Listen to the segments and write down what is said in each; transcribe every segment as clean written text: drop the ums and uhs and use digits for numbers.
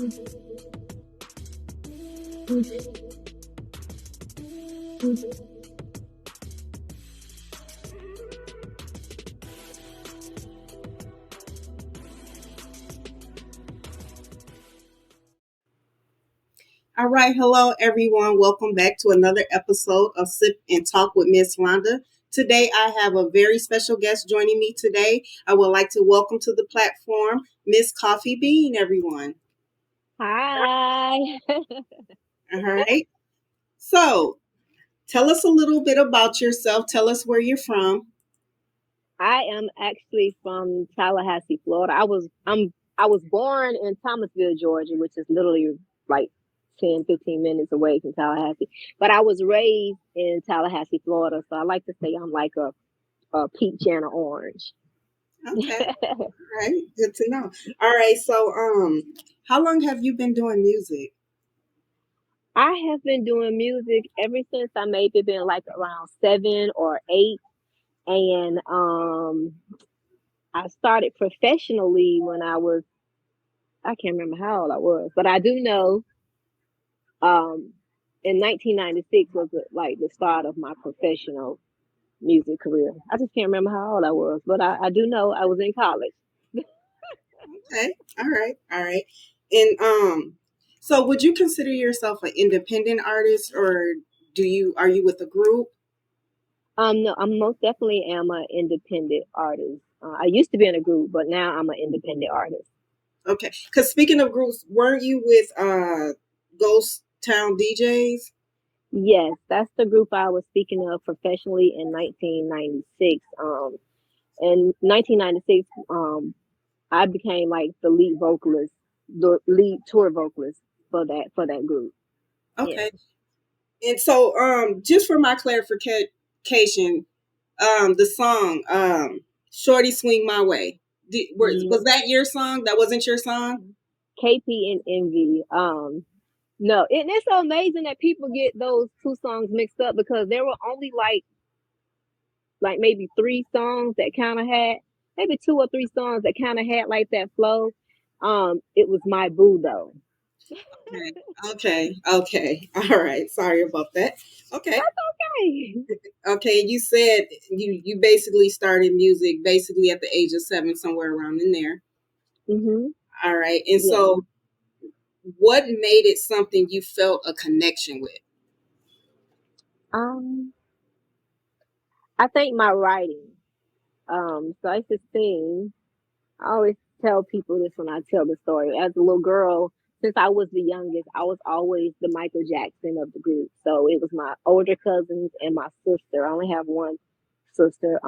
All right, hello everyone. Welcome back to another episode of Sip and Talk with Mslonda. Today I have a very special guest joining me today. I would like to welcome to the platform Miss KOFFEE BEAN, everyone. Hi. All right. So, tell us a little bit about yourself. Tell us where you're from. I am actually from Tallahassee, Florida. I was born in Thomasville, Georgia, which is literally like 10, 15 minutes away from Tallahassee. But I was raised in Tallahassee, Florida. So I like to say I'm like a peach and an orange. Okay. All right. Good to know. All right. So, how long have you been doing music? I have been doing music ever since I maybe been like around 7 or 8. And I started professionally when I can't remember how old I was, but I do know um, in 1996 was like the start of my professional music career. I just can't remember how old I was, but I do know I was in college. Okay. All right. All right. And so would you consider yourself an independent artist, or are you with a group? No, I most definitely am an independent artist. I used to be in a group, but now I'm an independent artist. Okay. Because speaking of groups, weren't you with Ghost Town DJs? Yes, that's the group I was speaking of professionally in 1996. In 1996, I became like the lead vocalist, the lead tour vocalist for that group. Yeah. Okay. And so just for my clarification, the song Shorty Swing My Way. Was that your song? That wasn't your song? KP and Envy. No, it's so amazing that people get those two songs mixed up because there were only like maybe 3 songs that kind of had maybe 2 or 3 songs that kind of had like that flow. It was My Boo though. Okay. Okay. Okay. All right. Sorry about that. Okay. Hey. Okay. You said you basically started music basically at the age of 7, somewhere around in there. Mhm. All right. And Yeah. so what made it something you felt a connection with? Um, I think my writing. So I used to sing. I always tell people this when I tell the story. As a little girl, since I was the youngest, I was always the Michael Jackson of the group. So it was my older cousins and my sister. I only have one sister.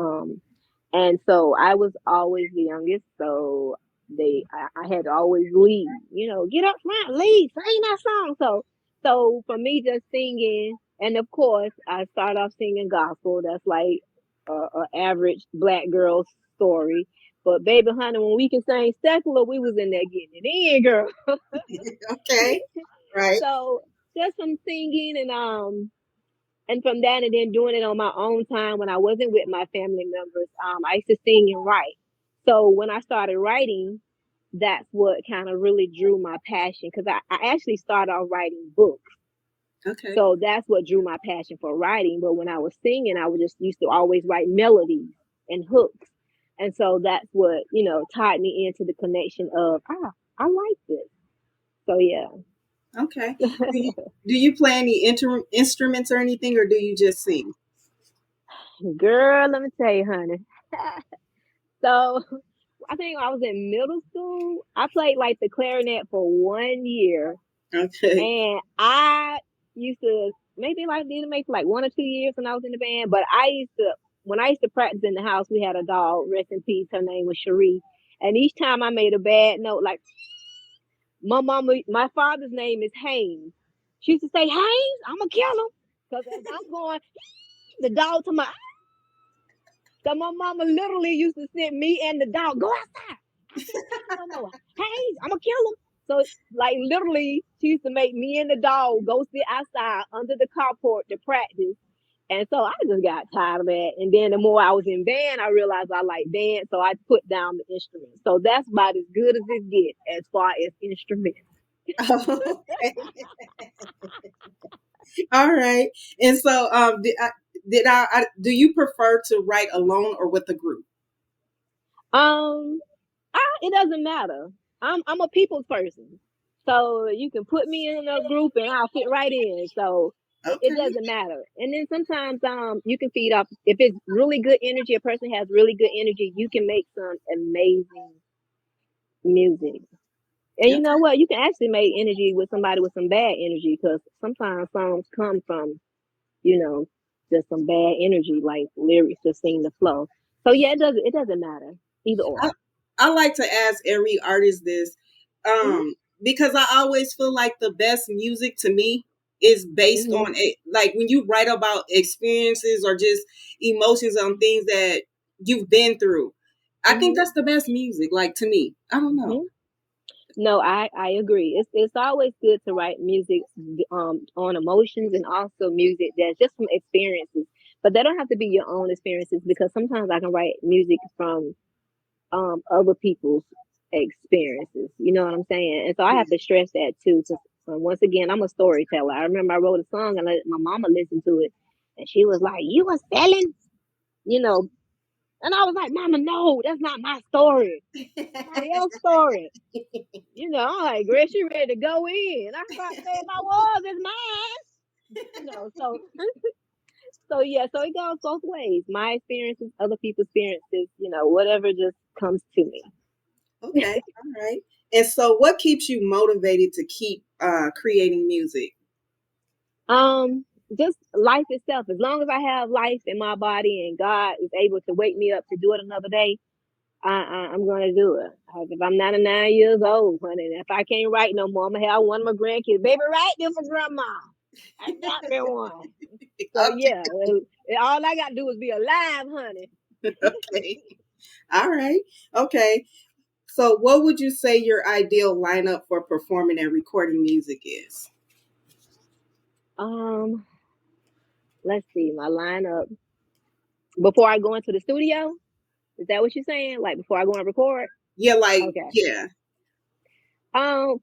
And so I was always the youngest. So I had to always lead. Get up front, lead, sing that song. So for me, just singing, and of course, I started off singing gospel. That's like a average black girl story. But baby, honey, when we can sing secular, we was in there getting it in, girl. Okay. Right. So just some singing and from that and then doing it on my own time when I wasn't with my family members, I used to sing and write. So when I started writing, that's what kind of really drew my passion because I actually started off writing books. Okay. So that's what drew my passion for writing. But when I was singing, I was just used to always write melodies and hooks. And so that's what, tied me into the connection of, I like this. So yeah. Okay. Do you play any instruments or anything, or do you just sing? Girl, let me tell you, honey. So I think when I was in middle school, I played like the clarinet for 1 year. Okay. And I used to maybe like did maybe like 1 or 2 years when I was in the band. But when I used to practice in the house, we had a dog, rest in peace. Her name was Cherie. And each time I made a bad note, like my father's name is Haynes. She used to say, Haynes, I'm gonna kill him. Because as I'm going, the dog to my so my mama literally used to send me and the dog, go outside. I can't take it no more. Haynes, I'm gonna kill him. So like literally, she used to make me and the dog go sit outside under the carport to practice. And so I just got tired of that. And then the more I was in band, I realized I like band, so I put down the instruments. So that's about as good as it gets as far as instruments. Okay. All right. And so, do you prefer to write alone or with a group? Um, it doesn't matter. I'm a people's person, so you can put me in a group and I'll fit right in. So it Okay. doesn't matter. And then sometimes you can feed off if it's really good energy. A person has really good energy. You can make some amazing music. And you know Okay. what? You can actually make energy with somebody with some bad energy because sometimes songs come from you know just some bad energy, like lyrics just seem to flow. So yeah, it doesn't matter either or. I, I like to ask every artist this, Hmm. because I always feel like the best music to me is based Hmm. on it. Like when you write about experiences or just emotions on things that you've been through. I think Hmm. that's the best music. Like to me, I don't know. Hmm. No, I agree. It's always good to write music on emotions and also music that's just from experiences. But they don't have to be your own experiences because sometimes I can write music from other people's experiences. You know what I'm saying? And so I have to stress that too. Because once again, I'm a storyteller. I remember I wrote a song and let my mama listen to it, and she was like, "You was selling," you know. And I was like, "Mama, no, that's not my story. Somebody else's story." You know, I'm like, girl, she ready to go in. I thought, man, I was, it's mine. You know, so yeah, so it goes both ways. My experiences, other people's experiences, whatever just comes to me. Okay, all right. And so, what keeps you motivated to keep creating music? Um, just life itself. As long as I have life in my body and God is able to wake me up to do it another day, I'm gonna do it. Like if I'm 99 years old, honey, and if I can't write no more, I'm gonna have one of my grandkids. Baby, write them for grandma. I got me one. So Okay, yeah, all I got to do is be alive, honey. okay, all right, okay. So, what would you say your ideal lineup for performing and recording music is? Um, let's see my lineup before I go into the studio. Is that what you're saying? Like before I go and record? Yeah, like Okay. yeah,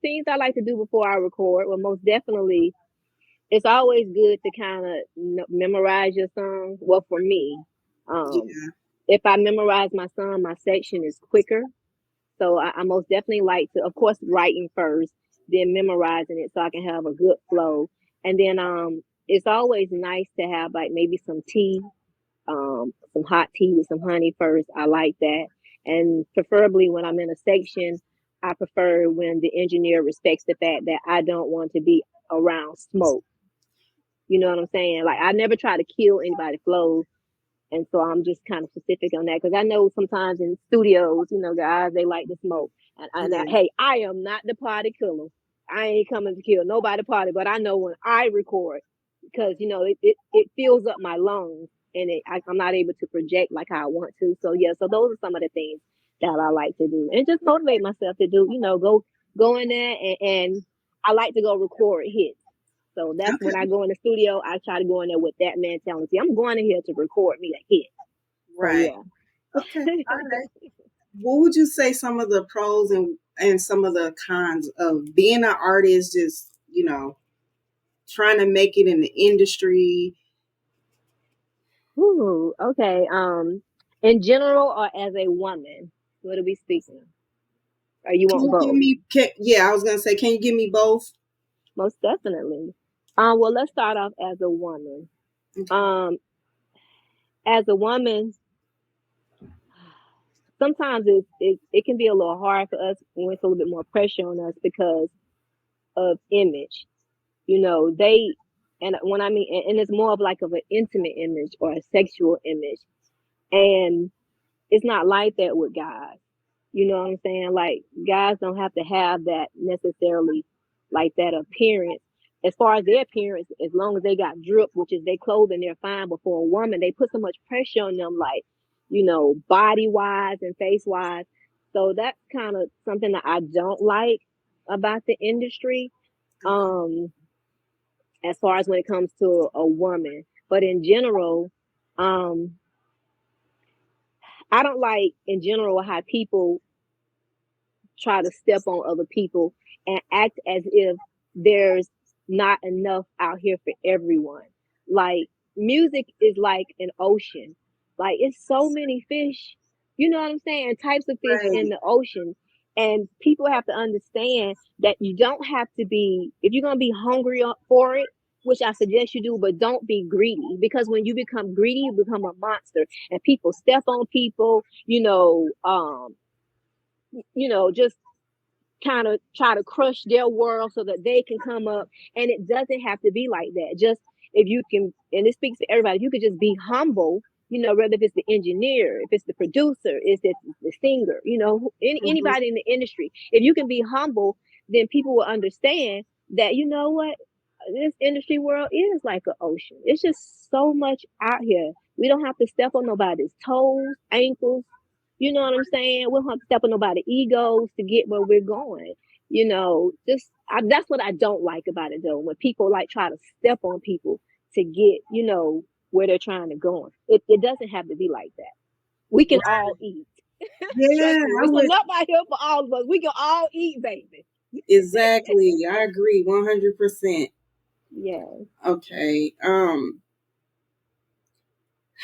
Things I like to do before I record. Well, most definitely, it's always good to kind of memorize your song. Well, for me, um, yeah, if I memorize my song, my section is quicker. So I most definitely like to, of course, writing first, then memorizing it so I can have a good flow. And then it's always nice to have like maybe some tea, some hot tea with some honey first. I like that. And preferably when I'm in a section, I prefer when the engineer respects the fact that I don't want to be around smoke. You know what I'm saying? Like I never try to kill anybody's flow, and so I'm just kind of specific on that because I know sometimes in studios, guys, they like to smoke. yeah. Hey, I am not the party killer. I ain't coming to kill nobody party, but I know when I record because, it fills up my lungs and I'm not able to project like how I want to. So, yeah, so those are some of the things that I like to do and just motivate myself to do, go in there and I like to go record hits. So that's when I Okay, go in the studio. I try to go in there with that mentality. I'm going in here to record me a hit. So right. Okay, all right. What would you say some of the pros and some of the cons of being an artist? Just trying to make it in the industry. Ooh, okay. In general or as a woman, what are we speaking? Or you Can want you give both? me? Yeah, I was gonna say, can you give me both? Most definitely. Well, let's start off as a woman. Okay. Um, as a woman, sometimes it can be a little hard for us when it's a little bit more pressure on us because of image. They and when I mean, and it's more of like of an intimate image or a sexual image, and it's not like that with guys. You know what I'm saying? Like guys don't have to have that necessarily, like that appearance. As far as their appearance, as long as they got drip, which is their clothing, they're fine. But for a woman, they put so much pressure on them, like body wise and face wise. So that's kind of something that I don't like about the industry. Okay. Um, as far as when it comes to a woman, but in general, um, I don't like in general how people try to step on other people and act as if there's not enough out here for everyone. Like, music is like an ocean. Like, it's so many fish, you know what I'm saying? Types of fish in Right. the ocean. And people have to understand that you don't have to be, if you're going to be hungry for it, which I suggest you do, but don't be greedy, because when you become greedy, you become a monster, and people step on people, just kind of try to crush their world so that they can come up. And it doesn't have to be like that. Just, if you can, and it speaks to everybody, if you could just be humble, whether if it's the engineer, if it's the producer, if it's the singer, Mhm. anybody in the industry, if you can be humble, then people will understand that, what, this industry world is like an ocean. It's just so much out here. We don't have to step on nobody's toes, ankles. You know what I'm saying? We don't have to step on nobody's egos to get where we're going. That's what I don't like about it, though. When people like try to step on people to get, where they're trying to go. It doesn't have to be like that. We can Right. all eat. Yeah, Trust me, I it's would enough out here for all of us. We can all eat, baby. exactly. I agree 100%. Yeah. Okay.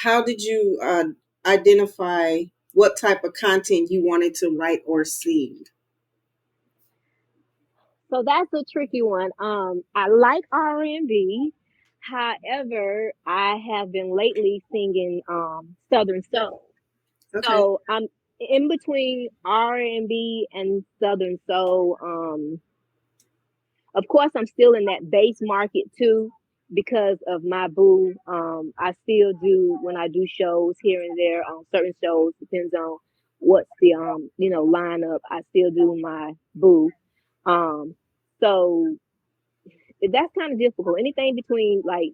How did you identify what type of content you wanted to write or sing? So that's a tricky one. I like R&B. However, I have been lately singing Southern Soul. Okay. So I'm in between R&B and Southern Soul. Of course, I'm still in that bass market too because of my boo. I still do, when I do shows here and there on certain shows, depends on what's the lineup. I still do my boo. Um, so that's kind of difficult. Anything between, like,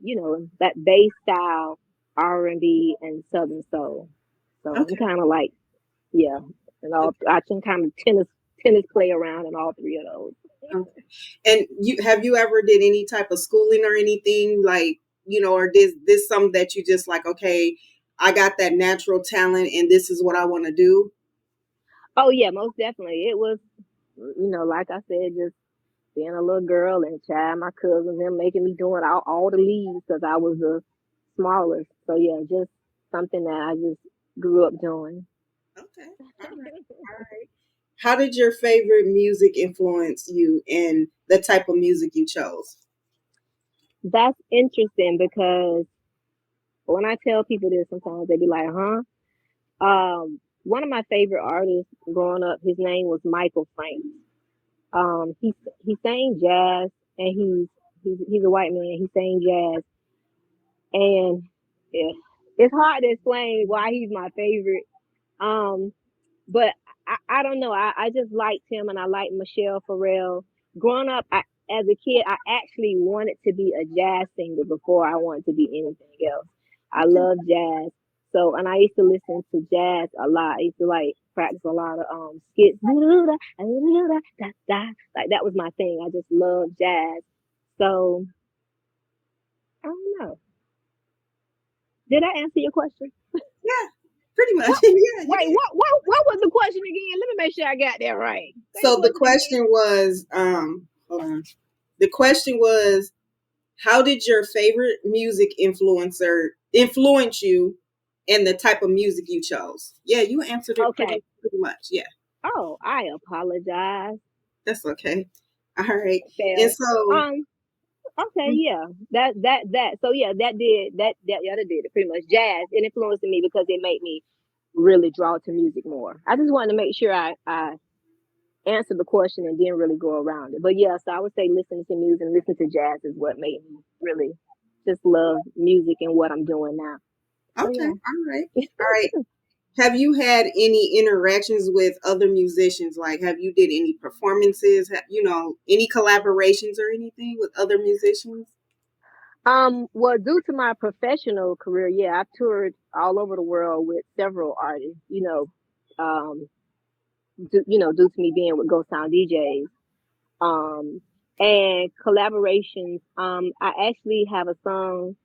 that bass style, R&B and Southern Soul. So I'm Okay. kind of like, yeah, and all Okay. I can kind of tennis play around in all three of those. Okay. And you ever did any type of schooling or anything, like, or this something that you just like, okay, I got that natural talent and this is what I want to do? Oh yeah, most definitely. It was, like I said, just being a little girl and child, my cousins and making me doing all the leads because I was the smallest. So yeah, just something that I just grew up doing. Okay. All right. All right. How did your favorite music influence you and the type of music you chose? That's interesting because when I tell people this, sometimes they be like, "Huh?" One of my favorite artists growing up, his name was Michael Frank. He sang jazz, and he's a white man. He sang jazz, and yeah, it's hard to explain why he's my favorite. Um, but I don't know. I just liked him, and I liked Michelle Farrell. Growing up, as a kid, I actually wanted to be a jazz singer before I wanted to be anything else. I Okay. love jazz. So, and I used to listen to jazz a lot. I used to like practice a lot of skits. Like, that was my thing. I just love jazz. So I don't know. Did I answer your question? Yeah, pretty much. What? Yeah, you Wait, did. what was the question again? Let me make sure I got that right. Say the So the question again. question was, hold on. The question was, how did your favorite music influencer influence you and the type of music you chose? Yeah, you answered it Okay. pretty much. Yeah, Oh, I apologize. that's okay. All right. And Fair. so, Um. Okay. Yeah. That. So yeah, that did that. Yeah, that did it. Pretty much, jazz. It influenced me because it made me really draw to music more. I just wanted to make sure I answered the question and didn't really go around it. But yeah, so I would say listening to music and listening to jazz is what made me really just love music and what I'm doing now. So okay, yeah. all right, all right. Have you had any interactions with other musicians? Like, have you did any performances? Any collaborations or anything with other musicians? Well, due to my professional career, yeah, I've toured all over the world with several artists, um, due to me being with Ghost Sound DJs. Um, and collaborations, I actually have a song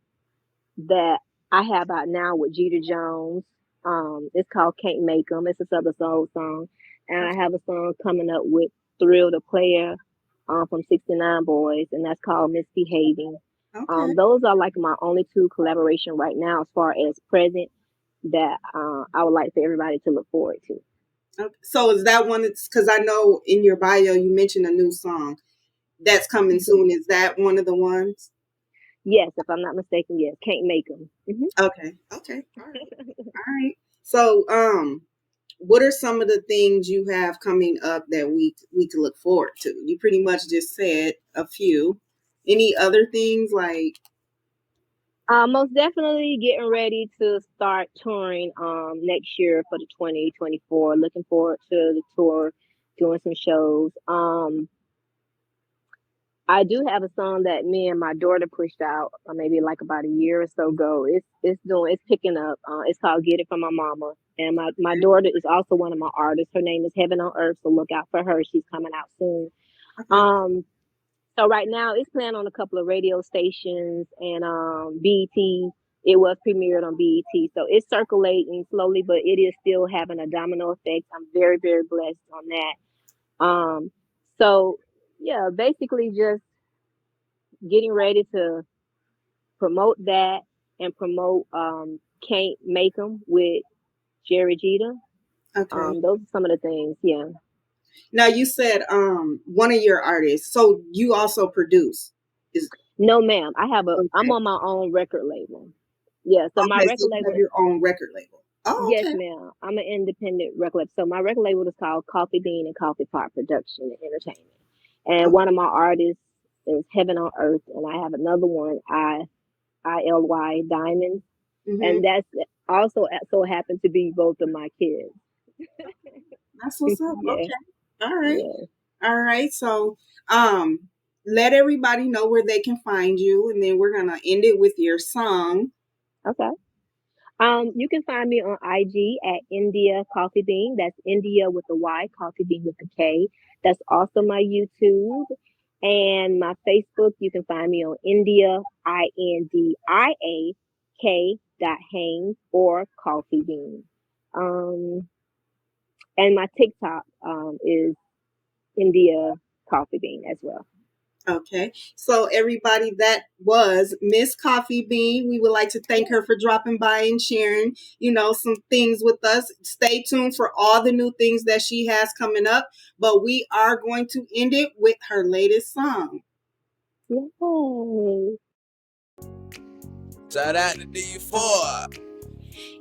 that I have out now with Jeter Jones. It's called Can't Make 'Em. It's a Southern Soul song. And I Okay. have a song coming up with Thrill the Player. from 69 Boys, and that's called Misbehaving. Okay. Those are like my only two collaboration right now as far as present that I would like for everybody to look forward to. Okay. So is that one? It's because I know in your bio you mentioned a new song that's coming soon. Is that one of the ones? Yes, if I'm not mistaken, yes. Can't Make them. Okay. Okay. All right. All right. So, what are some of the things you have coming up that we can look forward to? You pretty much just said a few. Any other things like? Most definitely getting ready to start touring next year for the 2024. Looking forward to the tour, doing some shows. I do have a song that me and my daughter pushed out maybe like about a year or so ago. It's picking up. It's called Get It From My Mama. And my daughter is also one of my artists. Her name is Heaven on Earth, so look out for her. She's coming out soon. Okay. So right now it's playing on a couple of radio stations and BET. It was premiered on BET, so it's circulating slowly, but it is still having a domino effect. I'm very, very blessed on that. So yeah, basically just getting ready to promote that and promote Can't Make 'em with Jerry Jeter. Okay. Those are some of the things. Yeah. Now you said one of your artists, so you also produce. Is No, ma'am. I'm okay. on my own record label. Yeah. So my Okay, so record you have label. your own record label. Oh, Yes, okay. ma'am. I'm an independent record label. So my record label is called Coffee Bean and Coffee Pot Production and Entertainment. And one of my artists is Heaven on Earth, and I have another one, ILY Diamond, Mm-hmm. and that's also so happened to be both of my kids. That's what's up. Yeah, Okay. All right. yeah. All right. So, let everybody know where they can find you, and then we're gonna end it with your song. Okay. You can find me on IG at India Coffee Bean. That's India with a Y, Coffee Bean with a K. That's also my YouTube. And my Facebook, you can find me on India, INDIAK .Haynes or Coffee Bean. Um, and my TikTok is India Coffee Bean as well. Okay. So, everybody, that was Miss Coffee Bean. We would like to thank her for dropping by and sharing, some things with us. Stay tuned for all the new things that she has coming up. But we are going to end it with her latest song. Yay. Shout out to D4.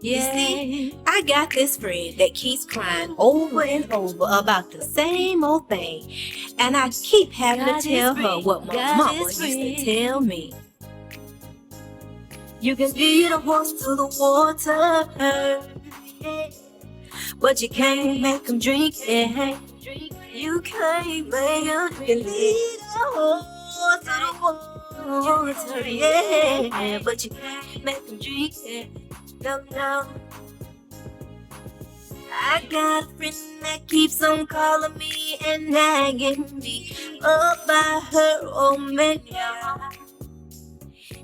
You see, I got this friend that keeps crying over and over about the same old thing. And I keep having to tell her what my mama used to tell me. You can lead a horse to the water, but you can't make him drink it. You can't make him drink it. Lead a horse to the water, yeah, but you can't make him drink it. No. I got a friend that keeps on calling me and nagging me about her old man.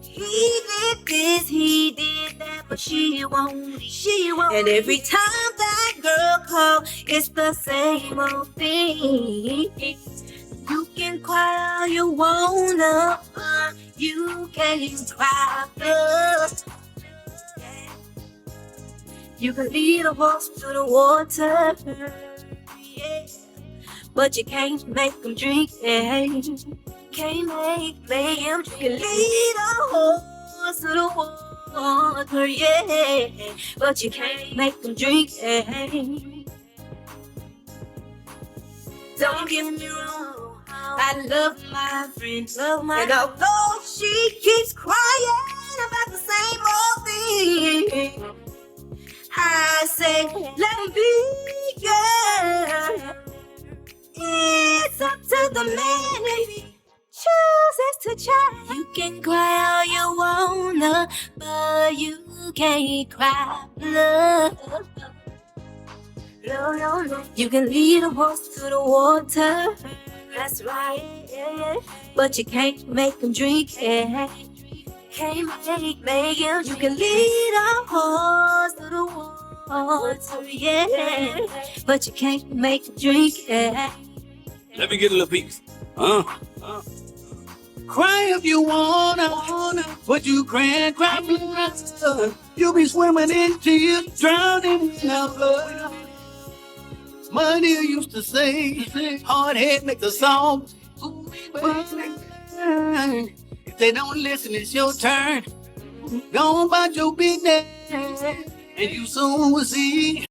He did this, he did that, but she won't. And every time that girl calls, it's the same old thing. You can cry all you wanna, but you can't cry love. You can lead a horse to the water, yeah, but you can't make him drink it. Can't make him drink it. Lead a horse to the water, yeah, but you can't make him drink it. Don't get me wrong, I love my friend, and although she keeps crying about the same old thing, I say, let him be, yeah. It's up to the man if he chooses to try. You can cry all you wanna, but you can't cry love. No. You can lead a horse to the water, that's right, yeah. But you can't make him drink it. Can't make him. You can lead a horse to the water, yeah, but you can't make him drink it. Let me get a little piece. Cry if you wanna, but you can't cry blood. You'll be swimming in tears, drowning in our blood. Money used to say, hard head make the song. But if they don't listen, it's your turn. Go on about your business, and you soon will see.